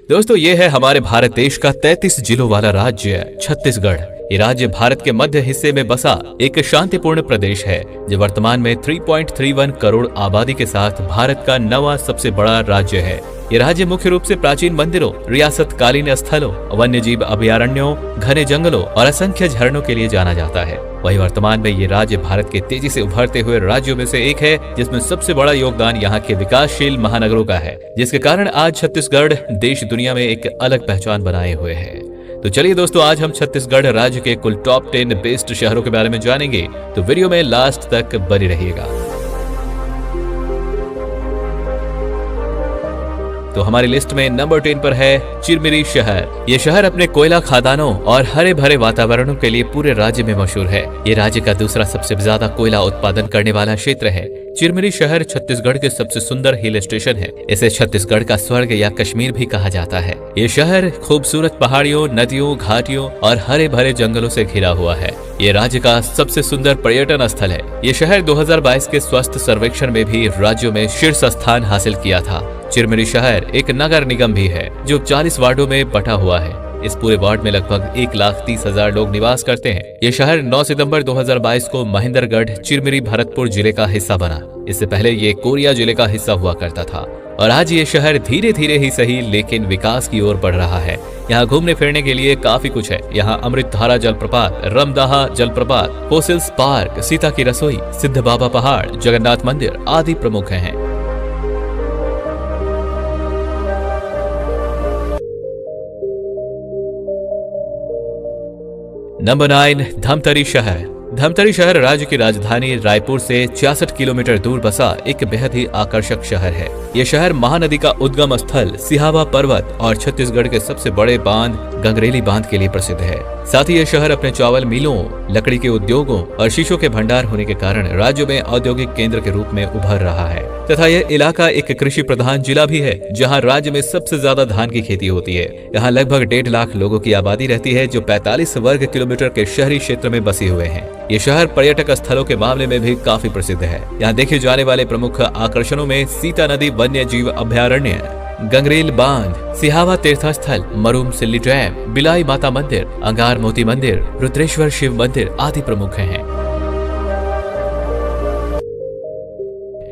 दोस्तों ये है हमारे भारत देश का 33 जिलों वाला राज्य छत्तीसगढ़। ये राज्य भारत के मध्य हिस्से में बसा एक शांतिपूर्ण प्रदेश है जो वर्तमान में 3.31 करोड़ आबादी के साथ भारत का 9वां सबसे बड़ा राज्य है। ये राज्य मुख्य रूप से प्राचीन मंदिरों, रियासतकालीन स्थलों, वन्यजीव अभयारण्यों, घने जंगलों और असंख्य झरनों के लिए जाना जाता है। वही वर्तमान में ये राज्य भारत के तेजी से उभरते हुए राज्यों में से एक है, जिसमें सबसे बड़ा योगदान यहाँ के विकासशील महानगरों का है, जिसके कारण आज छत्तीसगढ़ देश दुनिया में एक अलग पहचान बनाए हुए है। तो चलिए दोस्तों, आज हम छत्तीसगढ़ राज्य के कुल टॉप 10 बेस्ट शहरों के बारे में जानेंगे, तो वीडियो में लास्ट तक बने रहिएगा। तो हमारी लिस्ट में नंबर 10 पर है चिरमिरी शहर। ये शहर अपने कोयला खदानों और हरे भरे वातावरणों के लिए पूरे राज्य में मशहूर है। ये राज्य का दूसरा सबसे ज्यादा कोयला उत्पादन करने वाला क्षेत्र है। चिरमिरी शहर छत्तीसगढ़ के सबसे सुंदर हिल स्टेशन है। इसे छत्तीसगढ़ का स्वर्ग या कश्मीर भी कहा जाता है। ये शहर खूबसूरत पहाड़ियों, नदियों, घाटियों और हरे भरे जंगलों से घिरा हुआ है। ये राज्य का सबसे सुंदर पर्यटन स्थल है। ये शहर 2022 के स्वास्थ्य सर्वेक्षण में भी राज्यों में शीर्ष स्थान हासिल किया था। चिरमिरी शहर एक नगर निगम भी है जो 40 वार्डों में बटा हुआ है। इस पूरे वार्ड में लगभग 1,30,000 लोग निवास करते हैं। ये शहर 9 सितंबर 2022 को महेंद्रगढ़ चिरमिरी भरतपुर जिले का हिस्सा बना। इससे पहले ये कोरिया जिले का हिस्सा हुआ करता था और आज ये शहर धीरे धीरे ही सही लेकिन विकास की ओर बढ़ रहा है। यहाँ घूमने फिरने के लिए काफी कुछ है। यहाँ अमृतधारा जलप्रपात, रमदाहा जलप्रपात, फोसिल्स पार्क, सीता की रसोई, सिद्ध बाबा पहाड़, जगन्नाथ मंदिर आदि प्रमुख हैं। नंबर 9 धमतरी शहर। धमतरी शहर राज्य की राजधानी रायपुर से 66 किलोमीटर दूर बसा एक बेहद ही आकर्षक शहर है। यह शहर महानदी का उद्गम स्थल सिहावा पर्वत और छत्तीसगढ़ के सबसे बड़े बांध गंगरेली बांध के लिए प्रसिद्ध है। साथ ही यह शहर अपने चावल मिलों, लकड़ी के उद्योगों और शीशों के भंडार होने के कारण राज्य में औद्योगिक केंद्र के रूप में उभर रहा है तथा यह इलाका एक कृषि प्रधान जिला भी है, जहां राज्य में सबसे ज्यादा धान की खेती होती है। यहाँ लगभग 1.5 लाख लोगों की आबादी रहती है जो 45 वर्ग किलोमीटर के शहरी क्षेत्र में बसे हुए हैं। ये शहर पर्यटक स्थलों के मामले में भी काफी प्रसिद्ध है। यहाँ देखे जाने वाले प्रमुख आकर्षणों में सीता नदी वन्य जीव अभयारण्य, गंगरेल बांध, सिहावा तीर्थ स्थल, मरूम सिल्ली डैम, बिलाई माता मंदिर, अंगार मोती मंदिर, रुद्रेश्वर शिव मंदिर आदि प्रमुख हैं।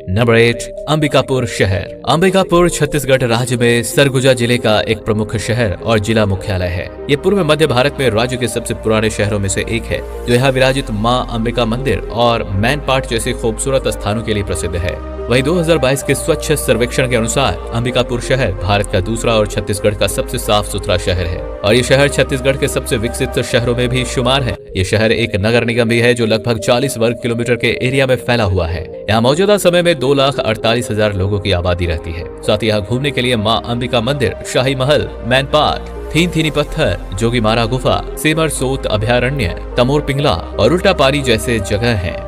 नंबर 8 अंबिकापुर शहर। अंबिकापुर छत्तीसगढ़ राज्य में सरगुजा जिले का एक प्रमुख शहर और जिला मुख्यालय है। ये पूर्व मध्य भारत में राज्य के सबसे पुराने शहरों में से एक है, जो यहाँ विराजित मां अंबिका मंदिर और मैनपाट जैसे खूबसूरत स्थानों के लिए प्रसिद्ध है। वही 2022 के स्वच्छ सर्वेक्षण के अनुसार अंबिकापुर शहर भारत का दूसरा और छत्तीसगढ़ का सबसे साफ सुथरा शहर है और ये शहर छत्तीसगढ़ के सबसे विकसित शहरों में भी शुमार है। ये शहर एक नगर निगम भी है जो लगभग 40 वर्ग किलोमीटर के एरिया में फैला हुआ है। यहाँ मौजूदा समय में 2,48,000 लोगों की आबादी रहती है। साथ ही यहाँ घूमने के लिए मां अंबिका मंदिर, शाही महल, मैनपाट, थीनी पत्थर, जोगी मारा गुफा, सेमर सोत अभयारण्य, तमोर पिंगला और उल्टा पारी जैसे जगह हैं।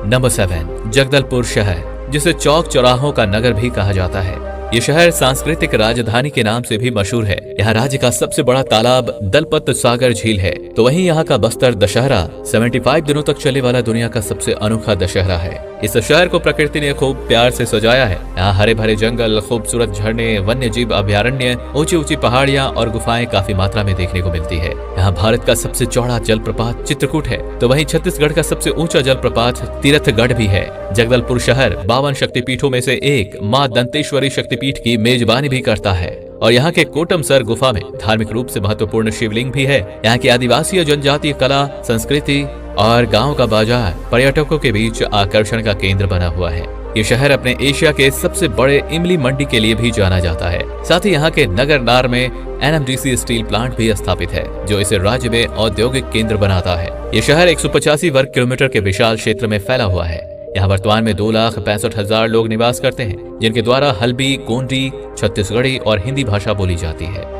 नंबर 7 जगदलपुर शहर, जिसे चौक चौराहों का नगर भी कहा जाता है। ये शहर सांस्कृतिक राजधानी के नाम से भी मशहूर है। यहाँ राज्य का सबसे बड़ा तालाब दलपत सागर झील है, तो वहीं यहाँ का बस्तर दशहरा 75 दिनों तक चलने वाला दुनिया का सबसे अनोखा दशहरा है। इस शहर को प्रकृति ने खूब प्यार से सजाया है। यहाँ हरे भरे जंगल, खूबसूरत झरने, वन्य जीव अभयारण्य, ऊंची ऊंची पहाड़ियाँ और गुफाएं काफी मात्रा में देखने को मिलती है। यहाँ भारत का सबसे चौड़ा जलप्रपात चित्रकूट है, तो वहीं छत्तीसगढ़ का सबसे ऊंचा जलप्रपात तीरथगढ़ भी है। जगदलपुर शहर 52 शक्तिपीठों में से एक मां दंतेश्वरी शक्तिपीठ की मेजबानी भी करता है और यहाँ के कोटमसर गुफा में धार्मिक रूप से महत्वपूर्ण शिवलिंग भी है। यहाँ की आदिवासी जनजातीय कला, संस्कृति और गांव का बाजार पर्यटकों के बीच आकर्षण का केंद्र बना हुआ है। ये शहर अपने एशिया के सबसे बड़े इमली मंडी के लिए भी जाना जाता है। साथ ही यहाँ के नगर नार में NMDC स्टील प्लांट भी स्थापित है, जो इसे राज्य में औद्योगिक केंद्र बनाता है। ये शहर 185 वर्ग किलोमीटर के विशाल क्षेत्र में फैला हुआ है। यहाँ वर्तमान में 2,65,000 लोग निवास करते हैं, जिनके द्वारा हल्बी, गोंडी, छत्तीसगढ़ी और हिंदी भाषा बोली जाती है।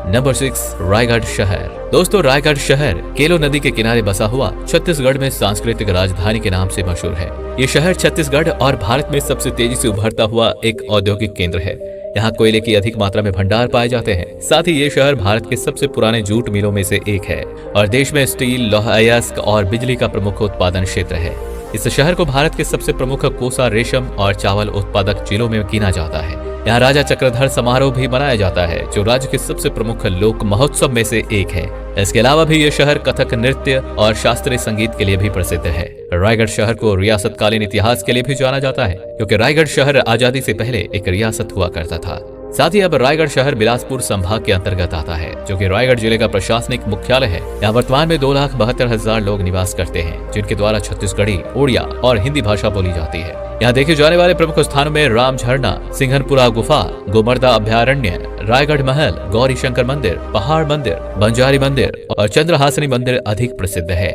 नंबर 6 रायगढ़ शहर। दोस्तों, रायगढ़ शहर केलो नदी के किनारे बसा हुआ छत्तीसगढ़ में सांस्कृतिक राजधानी के नाम से मशहूर है। ये शहर छत्तीसगढ़ और भारत में सबसे तेजी से उभरता हुआ एक औद्योगिक केंद्र है। यहाँ कोयले की अधिक मात्रा में भंडार पाए जाते हैं। साथ ही ये शहर भारत के सबसे पुराने जूट मिलों में से एक है और देश में स्टील, लौह अयस्क और बिजली का प्रमुख उत्पादन क्षेत्र है। इस शहर को भारत के सबसे प्रमुख कोसा, रेशम और चावल उत्पादक जिलों में गिना जाता है। यहाँ राजा चक्रधर समारोह भी मनाया जाता है, जो राज्य के सबसे प्रमुख लोक महोत्सव में से एक है। इसके अलावा भी ये शहर कथक नृत्य और शास्त्रीय संगीत के लिए भी प्रसिद्ध है। रायगढ़ शहर को रियासतकालीन इतिहास के लिए भी जाना जाता है, क्योंकि रायगढ़ शहर आजादी से पहले एक रियासत हुआ करता था। साथ ही अब रायगढ़ शहर बिलासपुर संभाग के अंतर्गत आता है, जो कि रायगढ़ जिले का प्रशासनिक मुख्यालय है। यहाँ वर्तमान में 2,72,000 लोग निवास करते हैं, जिनके द्वारा छत्तीसगढ़ी, उड़िया और हिंदी भाषा बोली जाती है। यहाँ देखे जाने वाले प्रमुख स्थानों में राम झरना, सिंघनपुरा गुफा, गोमर्दा अभ्यारण्य, रायगढ़ महल, गौरी शंकर मंदिर, पहाड़ मंदिर, बंजारी मंदिर और चंद्रहासिनी मंदिर अधिक प्रसिद्ध है।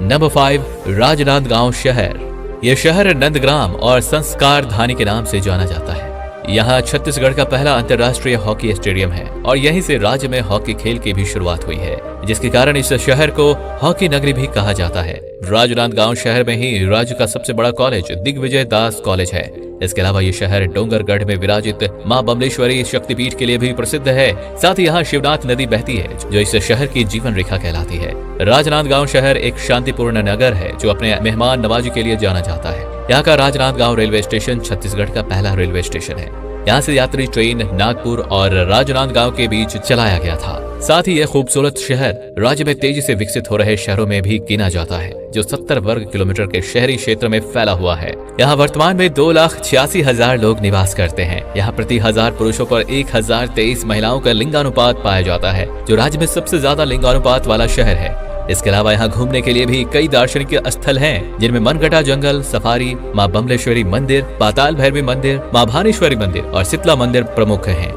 नंबर 5, राजनांदगांव शहर। यह शहर नंदग्राम और संस्कार धानी के नाम से जाना जाता है। यहाँ छत्तीसगढ़ का पहला अंतर्राष्ट्रीय हॉकी स्टेडियम है और यहीं से राज्य में हॉकी खेल की भी शुरुआत हुई है, जिसके कारण इस शहर को हॉकी नगरी भी कहा जाता है। राजनांदगांव शहर में ही राज्य का सबसे बड़ा कॉलेज दिग्विजय दास कॉलेज है। इसके अलावा ये शहर डोंगरगढ़ में विराजित मां बमलेश्वरी शक्तिपीठ के लिए भी प्रसिद्ध है। साथ ही यहाँ शिवनाथ नदी बहती है, जो इस शहर की जीवन रेखा कहलाती है। राजनांदगांव शहर एक शांतिपूर्ण नगर है, जो अपने मेहमान नवाजी के लिए जाना जाता है। यहाँ का राजनांदगांव रेलवे स्टेशन छत्तीसगढ़ का पहला रेलवे स्टेशन है। यहाँ से यात्री ट्रेन नागपुर और राजनांदगांव के बीच चलाया गया था। साथ ही यह खूबसूरत शहर राज्य में तेजी से विकसित हो रहे शहरों में भी गिना जाता है, जो 70 वर्ग किलोमीटर के शहरी क्षेत्र में फैला हुआ है। यहाँ वर्तमान में 2,86,000 लोग निवास करते हैं। यहाँ प्रति 1000 पुरुषों पर 1023 महिलाओं का लिंगानुपात पाया जाता है, जो राज्य में सबसे ज्यादा लिंगानुपात वाला शहर है। इसके अलावा यहाँ घूमने के लिए भी कई दार्शनिक स्थल हैं, जिनमें मनगटा जंगल सफारी, मां बमलेश्वरी मंदिर, पाताल भैरवी मंदिर, मां भानेश्वरी मंदिर और शीतला मंदिर प्रमुख हैं।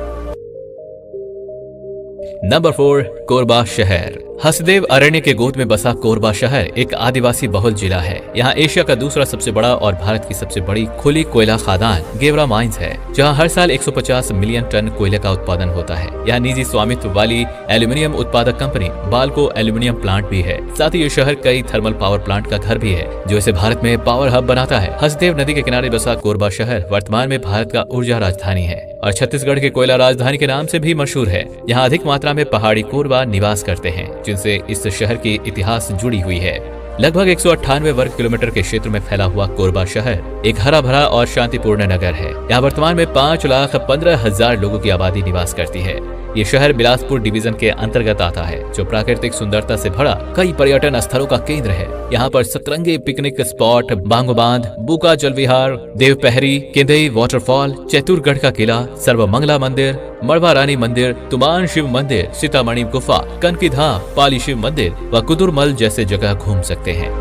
नंबर 4, कोरबा शहर। हसदेव अरण्य के गोद में बसा कोरबा शहर एक आदिवासी बहुल जिला है। यहाँ एशिया का दूसरा सबसे बड़ा और भारत की सबसे बड़ी खुली कोयला खादान गेवरा माइंस है, जहाँ हर साल 150 मिलियन टन कोयले का उत्पादन होता है। यहाँ निजी स्वामित्व वाली एल्यूमिनियम उत्पादक कंपनी बाल्को एल्यूमिनियम प्लांट भी है। साथ ही ये शहर कई थर्मल पावर प्लांट का घर भी है, जो इसे भारत में पावर हब बनाता है। हसदेव नदी के किनारे बसा कोरबा शहर वर्तमान में भारत का ऊर्जा राजधानी है और छत्तीसगढ़ के कोयला राजधानी के नाम से भी मशहूर है। यहाँ अधिक मात्रा में पहाड़ी कोरबा निवास करते हैं, जिनसे इस शहर की इतिहास जुड़ी हुई है। लगभग 198 वर्ग किलोमीटर के क्षेत्र में फैला हुआ कोरबा शहर एक हरा भरा और शांतिपूर्ण नगर है। यहाँ वर्तमान में 5,15,000 लोगों की आबादी निवास करती है। ये शहर बिलासपुर डिवीजन के अंतर्गत आता है, जो प्राकृतिक सुंदरता से भरा कई पर्यटन स्थलों का केंद्र है। यहाँ पर सतरंगी पिकनिक स्पॉट, बांगो बांध, बुका जल विहार, देवपहरी, केंदई वाटरफॉल, चैतुरगढ़ का किला, सर्वमंगला मंदिर, मड़वा रानी मंदिर, तुमान शिव मंदिर, सीतामढ़ी गुफा, कनकी धाम, पाली शिव मंदिर व कुदुरमल जैसे जगह घूम सकते हैं।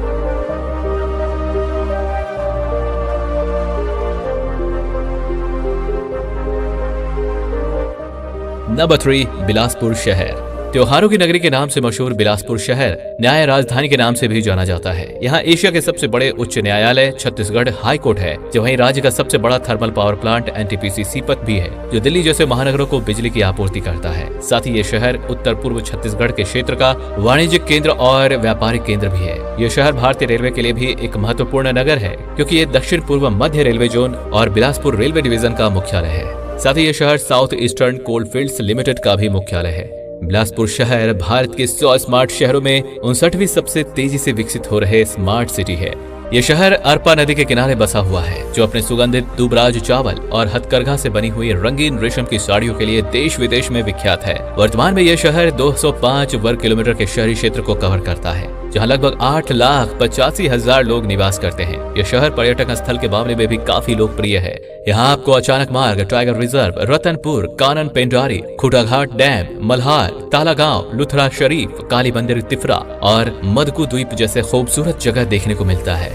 नंबर 3, बिलासपुर शहर। त्योहारों की नगरी के नाम से मशहूर बिलासपुर शहर न्याय राजधानी के नाम से भी जाना जाता है। यहाँ एशिया के सबसे बड़े उच्च न्यायालय छत्तीसगढ़ हाई कोर्ट है, जो वहीं राज्य का सबसे बड़ा thermal power plant NTPC Sipat भी है, जो दिल्ली जैसे महानगरों को बिजली की आपूर्ति करता है। साथ ही ये शहर उत्तर पूर्व छत्तीसगढ़ के क्षेत्र का वाणिज्यिक केंद्र और व्यापारिक केंद्र भी है। ये शहर भारतीय रेलवे के लिए भी एक महत्वपूर्ण नगर है, क्योंकि ये दक्षिण पूर्व मध्य रेलवे जोन और बिलासपुर रेलवे डिवीजन का मुख्यालय है। साथ ही ये शहर साउथ ईस्टर्न कोलफील्ड्स लिमिटेड का भी मुख्यालय है। बिलासपुर शहर भारत के 100 स्मार्ट शहरों में 59वीं सबसे तेजी से विकसित हो रहे स्मार्ट सिटी है। यह शहर अरपा नदी के किनारे बसा हुआ है, जो अपने सुगंधित दुबराज चावल और हथकरघा से बनी हुई रंगीन रेशम की साड़ियों के लिए देश विदेश में विख्यात है। वर्तमान में यह शहर 205 वर्ग किलोमीटर के शहरी क्षेत्र को कवर करता है, जहां लगभग 8,85,000 लोग निवास करते हैं। यह शहर पर्यटक स्थल के मामले में भी काफी लोकप्रिय है। यहाँ आपको अचानक मार्ग, tiger reserve, Ratanpur, Kanan Pendari, Khutaghat dam, Malhar, Talagaon, Luthra शरीफ, काली मंदिर तिफरा और मदकू द्वीप जैसे खूबसूरत जगह देखने को मिलता है।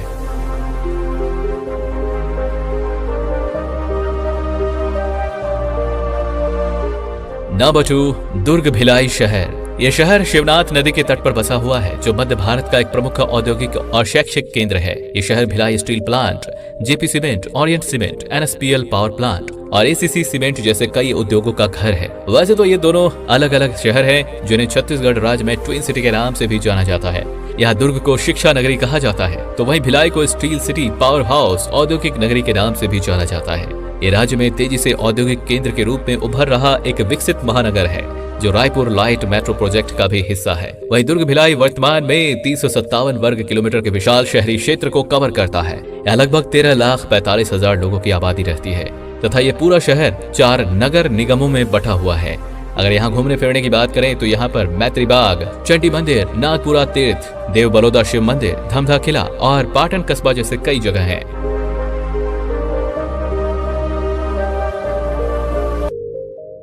नंबर 2, दुर्ग भिलाई शहर। यह शहर शिवनाथ नदी के तट पर बसा हुआ है, जो मध्य भारत का एक प्रमुख औद्योगिक और शैक्षिक केंद्र है। ये शहर Bhilai steel plant, JP cement, Orient cement, NSPL power plant और एसीसी सीमेंट जैसे कई उद्योगों का घर है। वैसे तो ये दोनों अलग अलग शहर हैं, जिन्हें छत्तीसगढ़ राज्य में ट्विन सिटी के नाम से भी जाना जाता है। यहाँ दुर्ग को शिक्षा नगरी कहा जाता है, तो वहीं भिलाई को स्टील सिटी, पावर हाउस, औद्योगिक नगरी के नाम से भी जाना जाता है। ये राज्य में तेजी से औद्योगिक केंद्र के रूप में उभर रहा एक विकसित महानगर है, जो रायपुर लाइट मेट्रो प्रोजेक्ट का भी हिस्सा है। वहीं दुर्ग भिलाई वर्तमान में 357 वर्ग किलोमीटर के विशाल शहरी क्षेत्र को कवर करता है। यहाँ लगभग 13,45,000 लोगों की आबादी रहती है तथा ये पूरा शहर 4 नगर निगमों में बटा हुआ है। अगर यहाँ घूमने फिरने की बात करें तो यहाँ पर मैत्री बाग, चंडी मंदिर, नागपुरा तीर्थ, देव बड़ौदा शिव मंदिर, धमधा किला और पाटन कस्बा जैसे कई जगह हैं।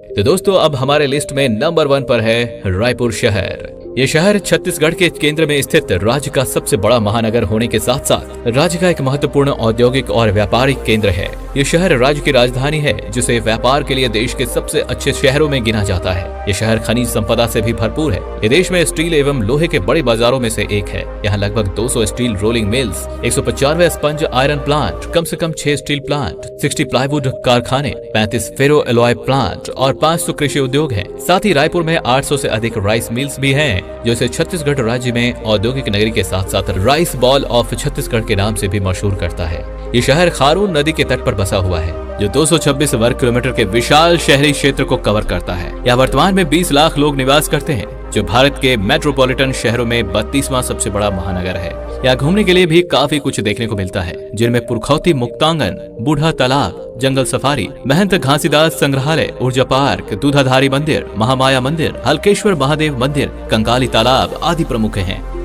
तो दोस्तों, अब हमारे लिस्ट में नंबर 1 पर है रायपुर शहर। ये शहर छत्तीसगढ़ के केंद्र में स्थित राज्य का सबसे बड़ा महानगर होने के साथ साथ राज्य का एक महत्वपूर्ण औद्योगिक और व्यापारिक केंद्र है। ये शहर राज्य की राजधानी है, जिसे व्यापार के लिए देश के सबसे अच्छे शहरों में गिना जाता है। ये शहर खनिज संपदा से भी भरपूर है। ये देश में स्टील एवं लोहे के बड़े बाजारों में से एक है। यहाँ लगभग 200 steel rolling mills, 195 sponge iron plant, कम से कम 6 स्टील प्लांट, 60 प्लाईवुड कारखाने, 35 फेरो एलॉय प्लांट और 500 कृषि उद्योग हैं। साथ ही रायपुर में 800 से अधिक राइस मिल्स भी हैं, जो इसे छत्तीसगढ़ राज्य में औद्योगिक नगरी के साथ साथ राइस बॉल ऑफ छत्तीसगढ़ के नाम से भी मशहूर करता है। ये शहर खारून नदी के तट पर बसा हुआ है, जो 226 वर्ग किलोमीटर के विशाल शहरी क्षेत्र को कवर करता है। यहाँ वर्तमान में 20 लाख लोग निवास करते हैं, जो भारत के मेट्रोपॉलिटन शहरों में 32वां सबसे बड़ा महानगर है। यहाँ घूमने के लिए भी काफी कुछ देखने को मिलता है, जिनमें पुरखौती मुक्तांगन, बूढ़ा तालाब, जंगल सफारी, महंत घासीदास संग्रहालय, ऊर्जा पार्क, दूधाधारी मंदिर, महामाया मंदिर, हल्केश्वर महादेव मंदिर, कंकाली तालाब आदि प्रमुख हैं।